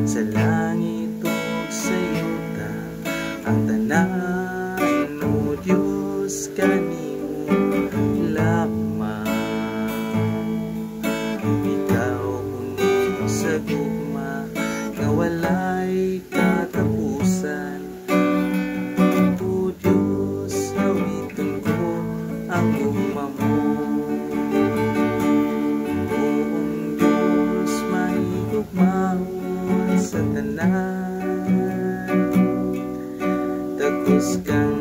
sa langit ug sa yuta, ang tanan o Diyos kanimo lamang. Ikaw puno sa gugma nga walay katapusan, o Diyos awiton ko ang gugma mo. Buong Diyos mahigugmaon sa tanan, tagos kang